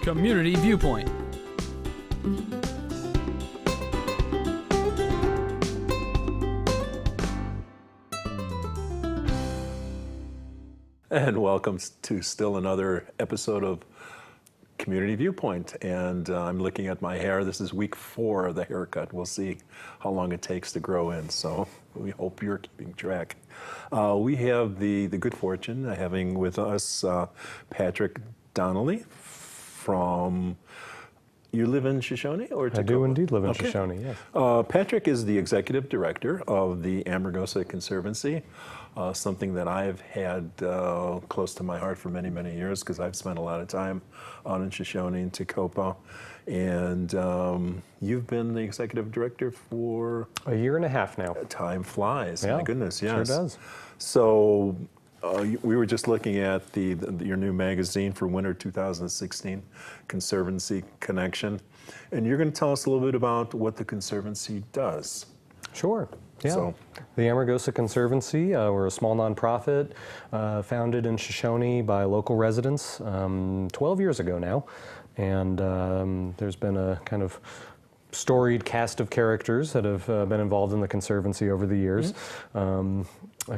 Community Viewpoint. And welcome to still another episode of Community Viewpoint. And I'm looking at my hair. This is week 4 of the haircut. We'll see how long it takes to grow in. So we hope you're keeping track. We have the good fortune of having with us Patrick Donnelly from... You live in Shoshone or Tacoma? I do indeed live in Shoshone, yes. Patrick is the executive director of the Amargosa Conservancy, something that I've had close to my heart for many, many years because I've spent a lot of time out in Shoshone and Tacoma. And you've been the executive director for... A year and a half now. Time flies, yeah, my goodness, yes. Sure does. So we were just looking at your new magazine for winter 2016, Conservancy Connection. And you're going to tell us a little bit about what the Conservancy does. Sure. Yeah. So, the Amargosa Conservancy, we're a small nonprofit founded in Shoshone by local residents 12 years ago now. And there's been a kind of storied cast of characters that have been involved in the Conservancy over the years. Mm-hmm.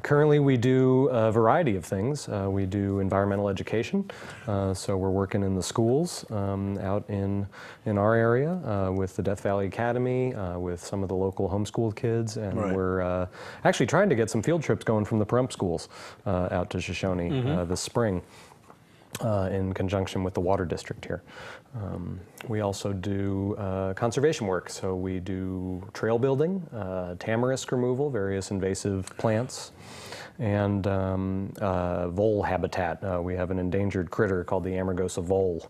Currently we do a variety of things. We do environmental education, so we're working in the schools out in our area with the Death Valley Academy, with some of the local homeschool kids, and right. We're actually trying to get some field trips going from the Pahrump schools out to Shoshone this spring. In conjunction with the water district here. We also do conservation work, so we do trail building, tamarisk removal, various invasive plants, and vole habitat. We have an endangered critter called the Amargosa vole,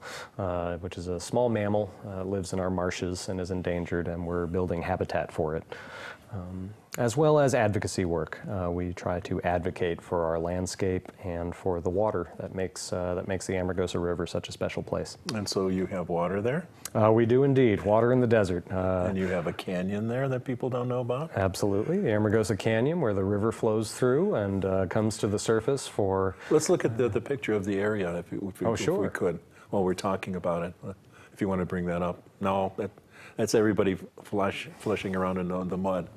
which is a small mammal, lives in our marshes and is endangered, and we're building habitat for it. As well as advocacy work. We try to advocate for our landscape and for the water that makes the Amargosa River such a special place. And so you have water there? We do indeed, water in the desert. And you have a canyon there that people don't know about? Absolutely, the Amargosa Canyon where the river flows through and comes to the surface for... Let's look at the picture of the area if we could, while we're talking about it, if you want to bring that up. No, that's everybody flushing around in the mud.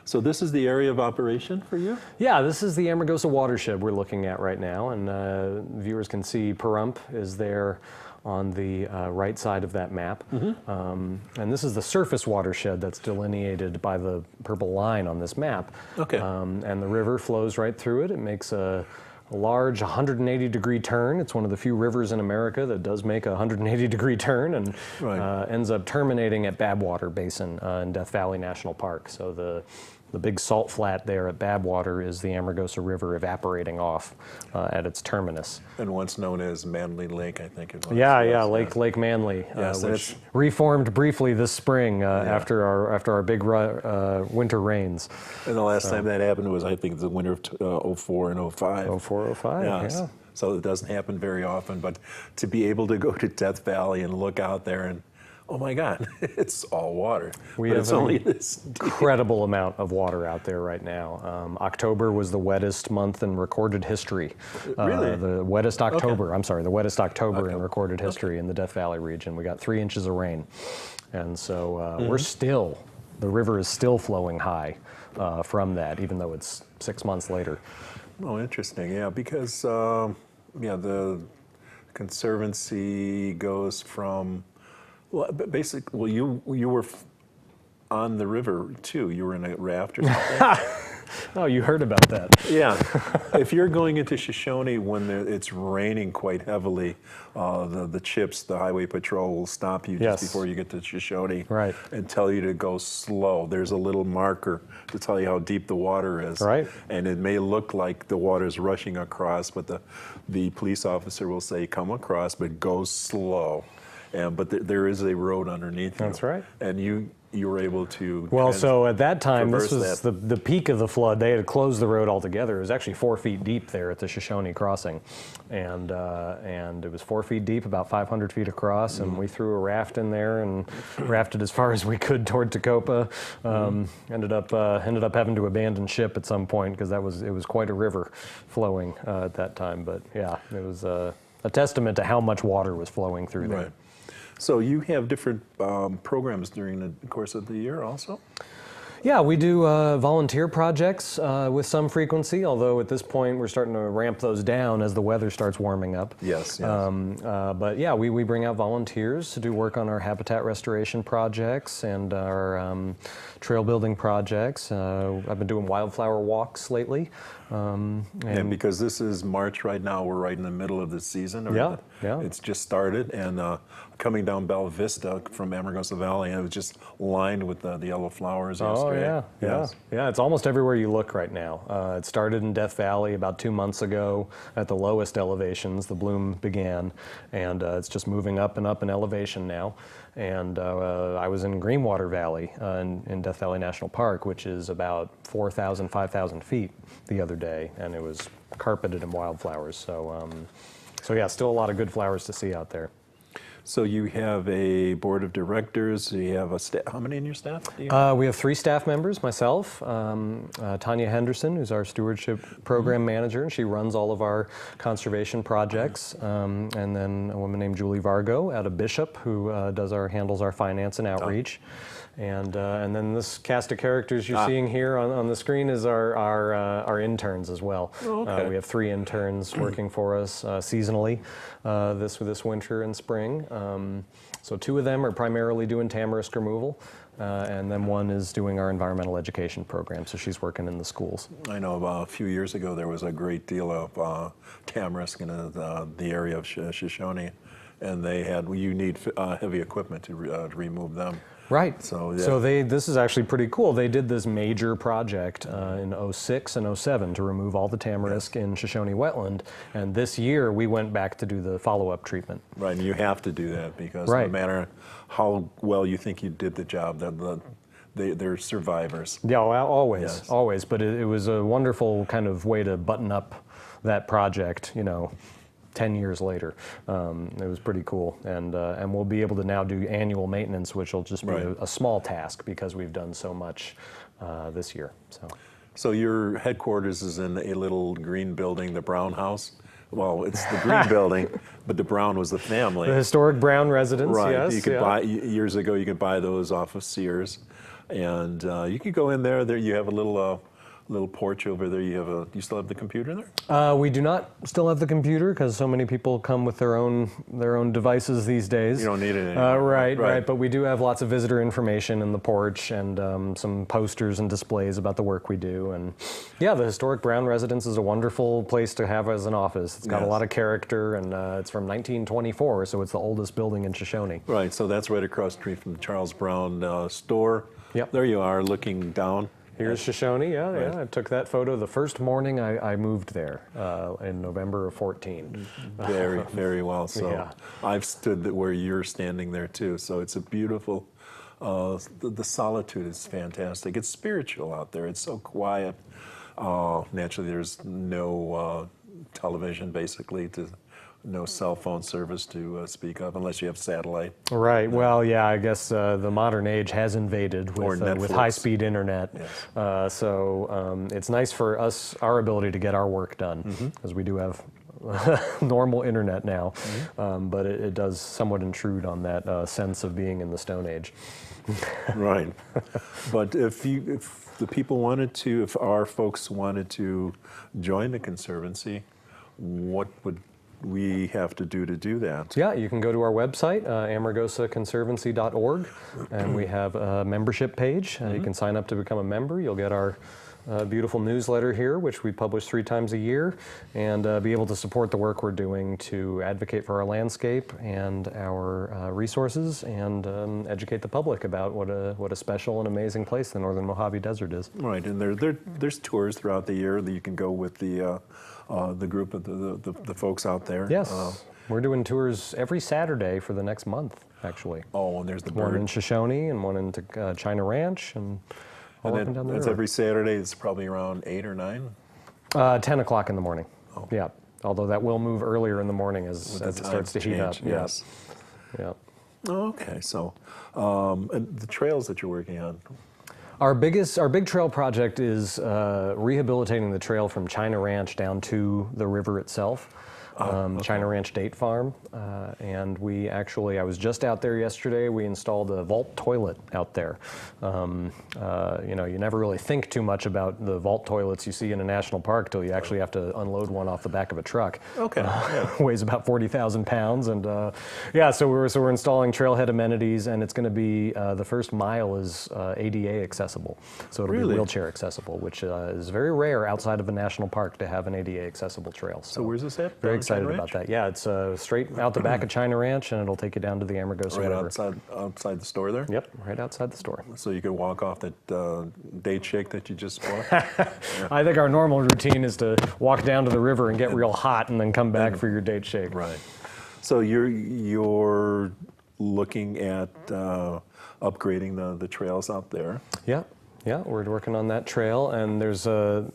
So this is the area of operation for you? Yeah, this is the Amargosa watershed we're looking at right now, and viewers can see Pahrump is there on the right side of that map. Mm-hmm. And this is the surface watershed that's delineated by the purple line on this map. Okay. And the river flows right through it. It makes a large 180-degree turn. It's one of the few rivers in America that does make a 180-degree turn and right. Ends up terminating at Babwater Basin in Death Valley National Park. So the big salt flat there at Babwater is the Amargosa River evaporating off at its terminus. And once known as Manly Lake, I think it was. Yeah, Lake Manly, yes, which reformed briefly this spring after our big winter rains. And the last time that happened was, I think, the winter of 04 and 05. 04, 05, yeah. So it doesn't happen very often, but to be able to go to Death Valley and look out there and, oh my God, it's all water. We have only this incredible amount of water out there right now. October was the wettest month in recorded history. Really? The wettest October, the wettest October in recorded history in the Death Valley region. We got 3 inches of rain. And so the river is still flowing high from that, even though it's 6 months later. Oh, interesting, yeah, because the Conservancy goes from... Well, basically, you were on the river too. You were in a raft or something. Oh, you heard about that. Yeah. If you're going into Shoshone when it's raining quite heavily, the CHIPS, the Highway Patrol, will stop you just before you get to Shoshone and tell you to go slow. There's a little marker to tell you how deep the water is. Right. And it may look like the water's rushing across, but the police officer will say, come across, but go slow. But there is a road underneath you. That's right. And you were able to... Well, so at that time, this was the peak of the flood. They had closed the road altogether. It was actually 4 feet deep there at the Shoshone crossing. And it was 4 feet deep, about 500 feet across, and we threw a raft in there and rafted as far as we could toward Tacoma. Ended up having to abandon ship at some point because it was quite a river flowing at that time. But yeah, it was a testament to how much water was flowing through there. Right. So you have different programs during the course of the year also? Yeah, we do volunteer projects with some frequency, although at this point we're starting to ramp those down as the weather starts warming up. Yes, yes. But yeah, we bring out volunteers to do work on our habitat restoration projects and our trail building projects. I've been doing wildflower walks lately. And because this is March right now, we're right in the middle of the season. Yeah, yeah. It's just started, and coming down Bella Vista from Amargosa Valley, and it was just lined with the yellow flowers yesterday. Oh, yeah, Yes. yeah. It's almost everywhere you look right now. It started in Death Valley about 2 months ago at the lowest elevations. The bloom began, and it's just moving up and up in elevation now. And I was in Greenwater Valley in Death Valley National Park, which is about 4,000, 5,000 feet the other day, and it was carpeted in wildflowers. So yeah, still a lot of good flowers to see out there. So you have a board of directors. You have a staff. How many in your staff? Do you have? We have 3 staff members, myself, Tanya Henderson, who's our stewardship program manager, and she runs all of our conservation projects, and then a woman named Julie Vargo out of Bishop, who handles our finance and outreach. And then this cast of characters you're seeing here on the screen is our interns as well. Oh, okay. We have 3 interns working for us seasonally this winter and spring. So 2 of them are primarily doing tamarisk removal, and then one is doing our environmental education program. So she's working in the schools. I know a few years ago there was a great deal of tamarisk in the area of Shoshone, and you need heavy equipment to remove them. Right. So, yeah. So this is actually pretty cool. They did this major project in '06 and '07 to remove all the tamarisk in Shoshone wetland, and this year we went back to do the follow-up treatment. Right, and you have to do that because Right. no matter how well you think you did the job, they're survivors. Yeah, well, always, Yes. always. But it was a wonderful kind of way to button up that project, 10 years later. It was pretty cool. And we'll be able to now do annual maintenance, which will just be Right. a small task because we've done so much this year. So your headquarters is in a little green building, the Brown House. Well, it's the green building, but the Brown was the family. The historic Brown residence, Right. yes. You could yeah. buy years ago. You could buy those off of Sears, and you could go in there. There you have a little porch over there. You still have the computer there? We do not still have the computer because so many people come with their own devices these days. You don't need it anymore. Right. But we do have lots of visitor information in the porch and some posters and displays about the work we do. And yeah, the historic Brown residence is a wonderful place to have as an office. It's got a Yes. lot of character, and it's from 1924, so it's the oldest building in Shoshone. Right. So that's right across the street from the Charles Brown store. Yep. There you are, looking down. Here's Shoshone, yeah. Right. I took that photo the first morning I moved there in November of 14. Very, very well. So Yeah. I've stood where you're standing there too. So it's a beautiful. The solitude is fantastic. It's spiritual out there. It's so quiet. Naturally, there's no television, basically, no cell phone service to speak of, unless you have satellite. Right. Well, yeah. I guess the modern age has invaded Or with Netflix. high-speed internet. Yes. So it's nice for us, our ability to get our work done, because we do have normal internet now. But it does somewhat intrude on that sense of being in the Stone Age. Right. But if the people wanted to, if our folks wanted to join the Conservancy, what would we have to do that? Yeah, you can go to our website, amargosaconservancy.org, and we have a membership page. You can sign up to become a member. You'll get our beautiful newsletter here, which we publish 3 times a year, and be able to support the work we're doing to advocate for our landscape and our resources, and educate the public about what a special and amazing place the Northern Mojave Desert is. Right, and there's tours throughout the year that you can go with the group of the folks out there. Yes, we're doing tours every Saturday for the next month, actually. Oh, and there's the One bird. in Shoshone and one in China Ranch, and all up and down the That's river. every Saturday. It's probably around 8 or 9. 10 o'clock in the morning. Oh. Yeah, although that will move earlier in the morning as The it starts to times heat up. change, yes. Yeah. Oh, okay, so and the trails that you're working on. Our big trail project is rehabilitating the trail from China Ranch down to the river itself. China Ranch Date Farm. And we actually, I was just out there yesterday, we installed a vault toilet out there. You know, you never really think too much about the vault toilets you see in a national park till you actually have to unload one off the back of a truck. Okay. Weighs about 40,000 pounds. And yeah, so we're installing trailhead amenities, and it's going to be, the first mile is ADA accessible. So it'll be wheelchair accessible, which is very rare outside of a national park to have an ADA accessible trail. So where's this at? Very excited about that. Yeah, it's straight out the back of China Ranch, and it'll take you down to the Amargosa River. Outside the store there? Yep, right outside the store. So you could walk off that date shake that you just bought? I think our normal routine is to walk down to the river and get real hot and then come back for your date shake. Right. So you're looking at upgrading the trails out there? Yeah, we're working on that trail, and there's an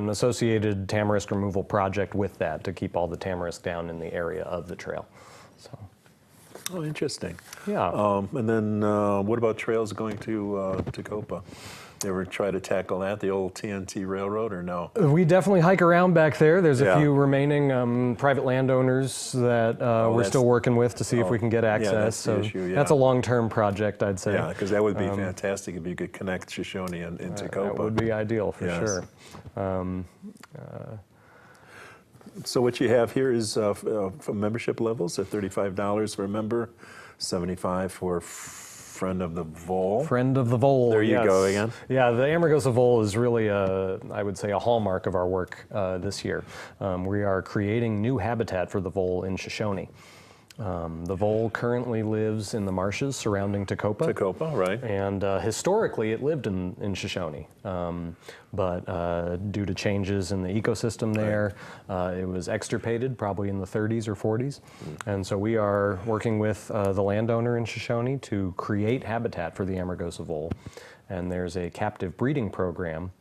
associated tamarisk removal project with that to keep all the tamarisk down in the area of the trail. So. Oh, interesting. Yeah. And then what about trails going to Copa? You ever try to tackle that, the old TNT Railroad, or no? We definitely hike around back there. There's a few remaining private landowners that we're still working with to see if we can get access. Yeah, that's the issue, that's a long-term project, I'd say. Yeah, because that would be fantastic if you could connect Shoshone into Copa. That would be ideal for sure. So what you have here is for membership levels at $35 for a member, $75 for Friend of the Vole. Friend of the Vole. There you go again. Yeah, the Amargosa Vole is really, I would say, a hallmark of our work this year. We are creating new habitat for the vole in Shoshone. The vole currently lives in the marshes surrounding Tecopa. Tecopa, right. And historically, it lived in Shoshone. But due to changes in the ecosystem there, it was extirpated probably in the 30s or 40s. And so we are working with the landowner in Shoshone to create habitat for the Amargosa vole. And there's a captive breeding program,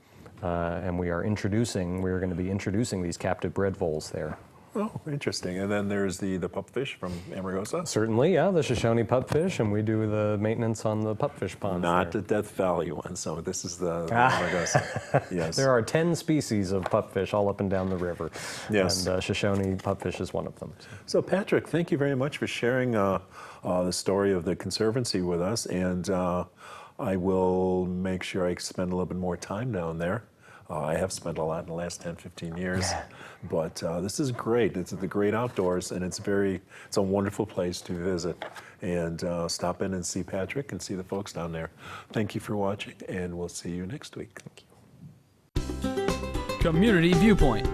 and we're going to be introducing these captive bred voles there. Oh, interesting. And then there's the pupfish from Amargosa? Certainly, yeah, the Shoshone pupfish, and we do the maintenance on the pupfish ponds. Not the Death Valley one, so this is the Amargosa. Yes. There are 10 species of pupfish all up and down the river. Yes. And Shoshone pupfish is one of them. So Patrick, thank you very much for sharing the story of the Conservancy with us, and I will make sure I spend a little bit more time down there. I have spent a lot in the last 10, 15 years, but this is great. It's the great outdoors, and it's a wonderful place to visit. And stop in and see Patrick and see the folks down there. Thank you for watching, and we'll see you next week. Thank you. Community Viewpoint.